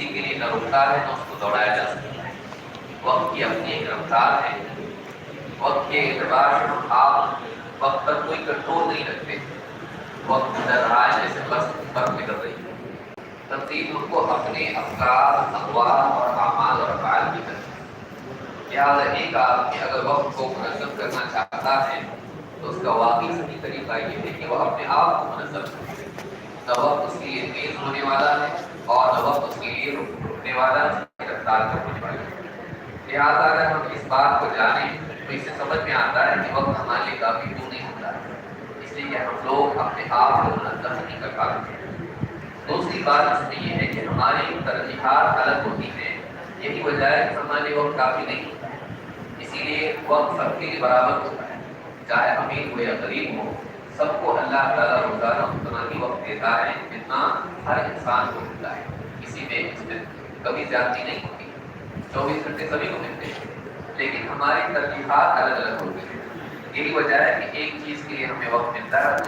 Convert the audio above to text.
کسی کے لیے نہ رکتا ہے نہ اس کو دوڑایا جا سکتا ہے۔ وقت کی اپنی ایک رفتار ہے، وقت کے اعتبار سے آپ وقت پر کوئی کنٹرول نہیں رکھتے، وقت گزر رہا ہے جیسے بس برف نکل رہی ہے۔ ترتیب ان کو اپنے افکار، اقوال اور اعمال اور افعال کی کرتی ہے۔ لہٰذا ایک آدمی اگر وقت کو منظم کرنا چاہتا ہے تو اس کا واقعی صحیح طریقہ یہ ہے کہ وہ اپنے آپ کو منظم کرے۔ نہ وقت اس کے لیے تیز ہونے والا ہے اور نہ وقت اس کے لیے رکنے والا ہے، رفتار کرنے والا ہے۔ لہٰذا اگر ہم اس بات کو جانیں تو اس سے سمجھ میں آتا ہے کہ وقت ہمارے لیے کافی دور نہیں ہوتا ہے، اس لیے کہ ہم لوگ اپنے آپ کو منظم نہیں کر پاتے۔ دوسری بات اس میں یہ ہے کہ ہماری ترجیحات الگ ہوتی ہیں، یہی وجہ ہے کہ ہمارے لیے وقت کافی نہیں ہوتا ہے۔ اسی لیے وقت سب کے لیے برابر ہوتا ہے، چاہے امیر ہو یا غریب ہو، سب کو اللہ تعالیٰ روزانہ اتنا ہی وقت دیتا ہے جتنا ہر انسان کو ملتا ہے۔ کسی میں اس میں کبھی زیادتی نہیں ہوتی، 24 گھنٹے سبھی کو ملتے ہیں، لیکن ہماری ترجیحات الگ الگ ہوتی ہیں۔ یہی وجہ ہے کہ ایک چیز کے لیے ہمیں وقت ملتا ہے تو